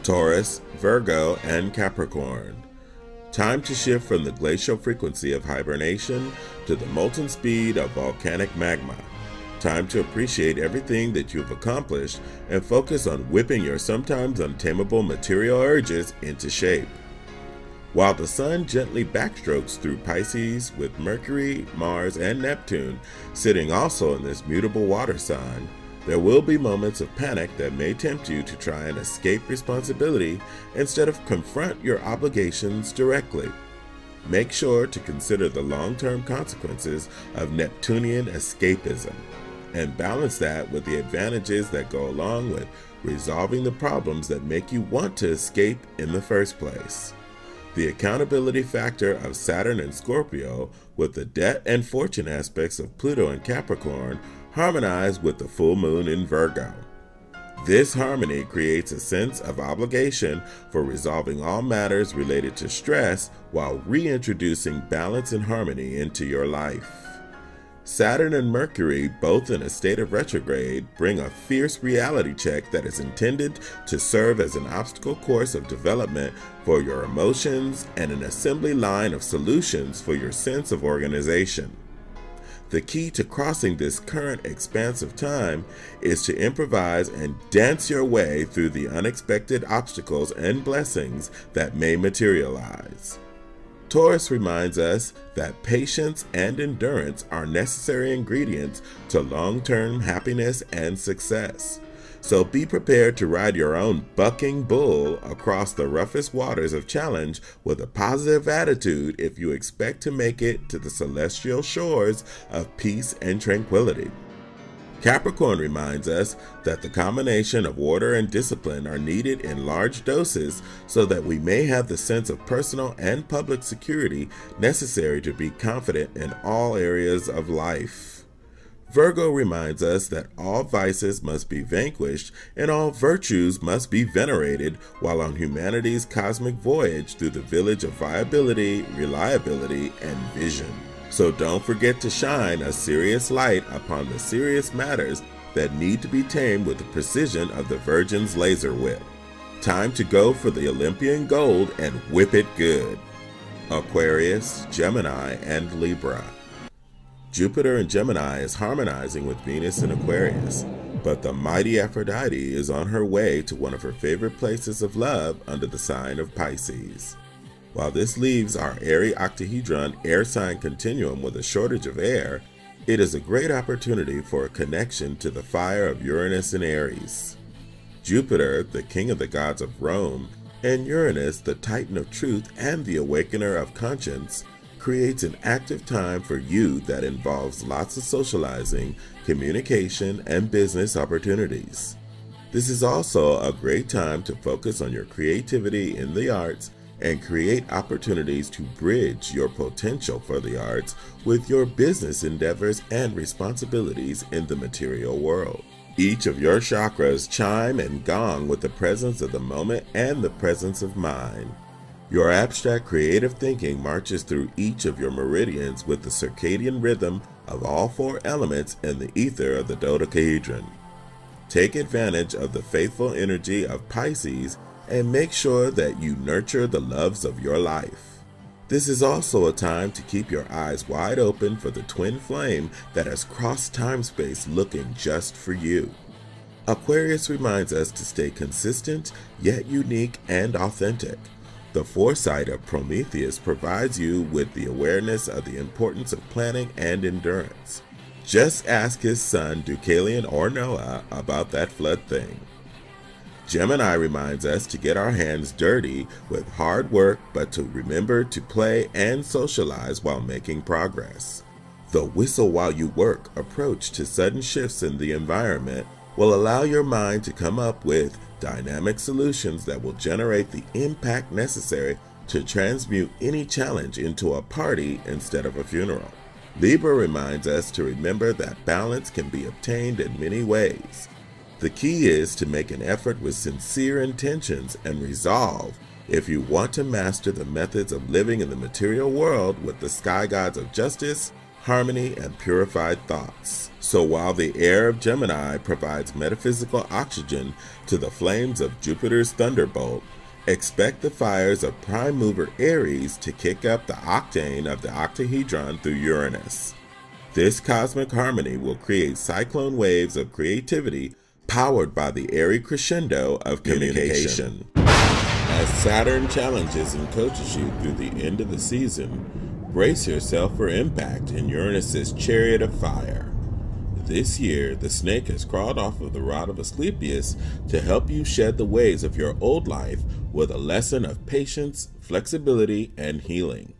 Taurus, Virgo, and Capricorn. Time to shift from the glacial frequency of hibernation to the molten speed of volcanic magma. Time to appreciate everything that you've accomplished and focus on whipping your sometimes untamable material urges into shape. While the sun gently backstrokes through Pisces with Mercury, Mars, and Neptune sitting also in this mutable water sign, there will be moments of panic that may tempt you to try and escape responsibility instead of confront your obligations directly. Make sure to consider the long-term consequences of Neptunian escapism, and balance that with the advantages that go along with resolving the problems that make you want to escape in the first place. The accountability factor of Saturn and Scorpio with the debt and fortune aspects of Pluto and Capricorn harmonize with the full moon in Virgo. This harmony creates a sense of obligation for resolving all matters related to stress while reintroducing balance and harmony into your life. Saturn and Mercury, both in a state of retrograde, bring a fierce reality check that is intended to serve as an obstacle course of development for your emotions and an assembly line of solutions for your sense of organization. The key to crossing this current expansive time is to improvise and dance your way through the unexpected obstacles and blessings that may materialize. Taurus reminds us that patience and endurance are necessary ingredients to long-term happiness and success. So be prepared to ride your own bucking bull across the roughest waters of challenge with a positive attitude if you expect to make it to the celestial shores of peace and tranquility. Capricorn reminds us that the combination of order and discipline are needed in large doses so that we may have the sense of personal and public security necessary to be confident in all areas of life. Virgo reminds us that all vices must be vanquished and all virtues must be venerated while on humanity's cosmic voyage through the village of viability, reliability, and vision. So don't forget to shine a serious light upon the serious matters that need to be tamed with the precision of the Virgin's laser whip. Time to go for the Olympian gold and whip it good. Aquarius, Gemini, and Libra. Jupiter in Gemini is harmonizing with Venus in Aquarius, but the mighty Aphrodite is on her way to one of her favorite places of love under the sign of Pisces. While this leaves our airy octahedron air sign continuum with a shortage of air, it is a great opportunity for a connection to the fire of Uranus and Aries. Jupiter, the king of the gods of Rome, and Uranus, the titan of truth and the awakener of conscience, creates an active time for you that involves lots of socializing, communication, and business opportunities. This is also a great time to focus on your creativity in the arts and create opportunities to bridge your potential for the arts with your business endeavors and responsibilities in the material world. Each of your chakras chime and gong with the presence of the moment and the presence of mind. Your abstract creative thinking marches through each of your meridians with the circadian rhythm of all four elements in the ether of the dodecahedron. Take advantage of the faithful energy of Pisces and make sure that you nurture the loves of your life. This is also a time to keep your eyes wide open for the twin flame that has crossed time-space looking just for you. Aquarius reminds us to stay consistent, yet unique and authentic. The foresight of Prometheus provides you with the awareness of the importance of planning and endurance. Just ask his son Deucalion or Noah about that flood thing. Gemini reminds us to get our hands dirty with hard work, but to remember to play and socialize while making progress. The whistle while you work approach to sudden shifts in the environment will allow your mind to come up with dynamic solutions that will generate the impact necessary to transmute any challenge into a party instead of a funeral. Libra reminds us to remember that balance can be obtained in many ways. The key is to make an effort with sincere intentions and resolve if you want to master the methods of living in the material world with the sky gods of justice, harmony, and purified thoughts. So while the air of Gemini provides metaphysical oxygen to the flames of Jupiter's thunderbolt, expect the fires of prime mover Aries to kick up the octane of the octahedron through Uranus. This cosmic harmony will create cyclone waves of creativity powered by the airy crescendo of communication. As Saturn challenges and coaches you through the end of the season, brace yourself for impact in Uranus's chariot of fire. This year, the snake has crawled off of the rod of Asclepius to help you shed the ways of your old life with a lesson of patience, flexibility, and healing.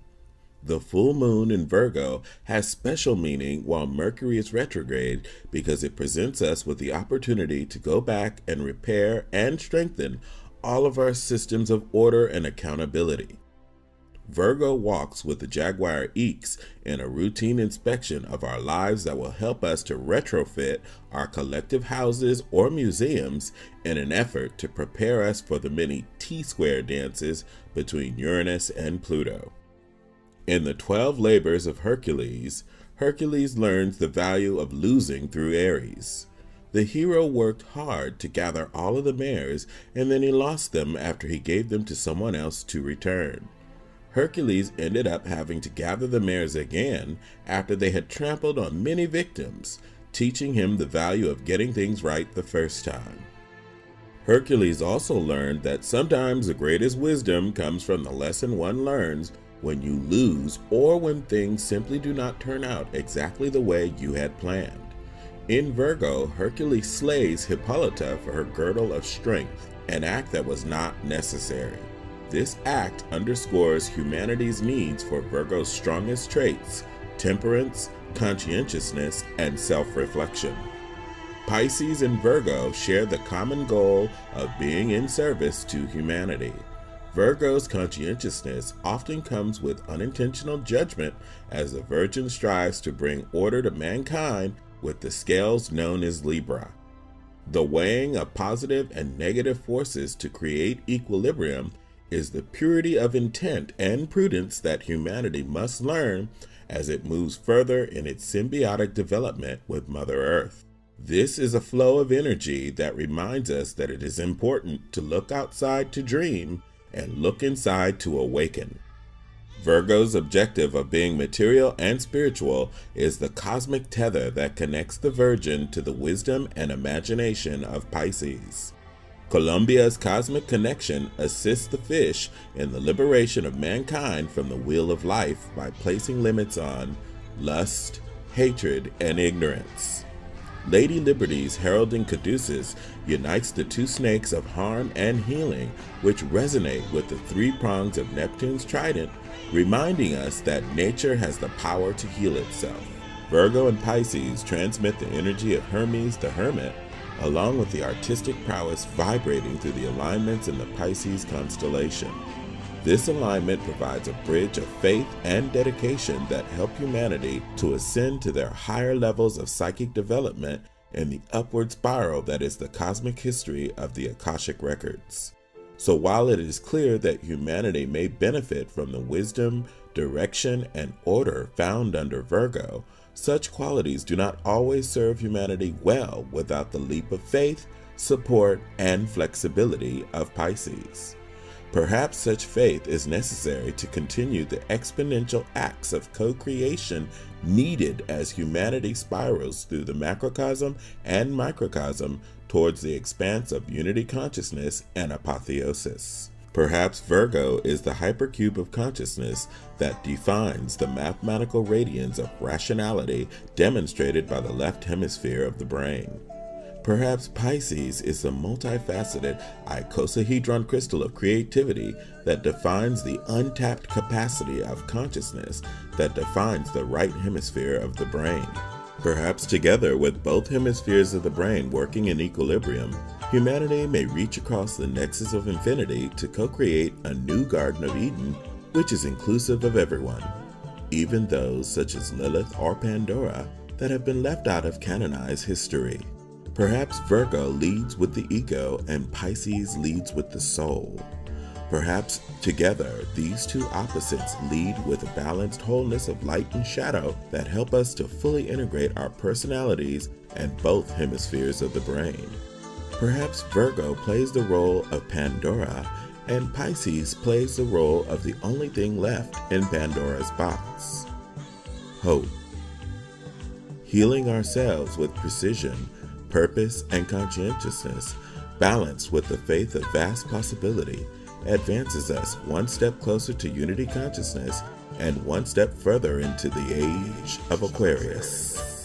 The full moon in Virgo has special meaning while Mercury is retrograde because it presents us with the opportunity to go back and repair and strengthen all of our systems of order and accountability. Virgo walks with the Jaguar Eeks in a routine inspection of our lives that will help us to retrofit our collective houses or museums in an effort to prepare us for the many T-square dances between Uranus and Pluto. In the 12 labors of Hercules, Hercules learns the value of losing through Aries. The hero worked hard to gather all of the mares, and then he lost them after he gave them to someone else to return. Hercules ended up having to gather the mares again after they had trampled on many victims, teaching him the value of getting things right the first time. Hercules also learned that sometimes the greatest wisdom comes from the lesson one learns when you lose or when things simply do not turn out exactly the way you had planned. In Virgo, Hercules slays Hippolyta for her girdle of strength, an act that was not necessary. This act underscores humanity's needs for Virgo's strongest traits: temperance, conscientiousness, and self-reflection. Pisces and Virgo share the common goal of being in service to humanity. Virgo's conscientiousness often comes with unintentional judgment as the Virgin strives to bring order to mankind with the scales known as Libra. The weighing of positive and negative forces to create equilibrium is the purity of intent and prudence that humanity must learn as it moves further in its symbiotic development with Mother Earth. This is a flow of energy that reminds us that it is important to look outside to dream and look inside to awaken. Virgo's objective of being material and spiritual is the cosmic tether that connects the Virgin to the wisdom and imagination of Pisces. Columbia's cosmic connection assists the fish in the liberation of mankind from the wheel of life by placing limits on lust, hatred, and ignorance. Lady Liberty's heralding caduceus unites the two snakes of harm and healing, which resonate with the three prongs of Neptune's trident, reminding us that nature has the power to heal itself. Virgo and Pisces transmit the energy of Hermes the Hermit, along with the artistic prowess vibrating through the alignments in the Pisces constellation. This alignment provides a bridge of faith and dedication that help humanity to ascend to their higher levels of psychic development in the upward spiral that is the cosmic history of the Akashic records. So while it is clear that humanity may benefit from the wisdom, direction, and order found under Virgo, such qualities do not always serve humanity well without the leap of faith, support, and flexibility of Pisces. Perhaps such faith is necessary to continue the exponential acts of co-creation needed as humanity spirals through the macrocosm and microcosm towards the expanse of unity consciousness and apotheosis. Perhaps Virgo is the hypercube of consciousness that defines the mathematical radiance of rationality demonstrated by the left hemisphere of the brain. Perhaps Pisces is the multifaceted icosahedron crystal of creativity that defines the untapped capacity of consciousness that defines the right hemisphere of the brain. Perhaps together with both hemispheres of the brain working in equilibrium, humanity may reach across the nexus of infinity to co-create a new Garden of Eden which is inclusive of everyone, even those such as Lilith or Pandora that have been left out of canonized history. Perhaps Virgo leads with the ego and Pisces leads with the soul. Perhaps together, these two opposites lead with a balanced wholeness of light and shadow that help us to fully integrate our personalities and both hemispheres of the brain. Perhaps Virgo plays the role of Pandora and Pisces plays the role of the only thing left in Pandora's box: hope. Healing ourselves with precision, purpose, and conscientiousness, balanced with the faith of vast possibility, advances us one step closer to unity consciousness and one step further into the age of Aquarius.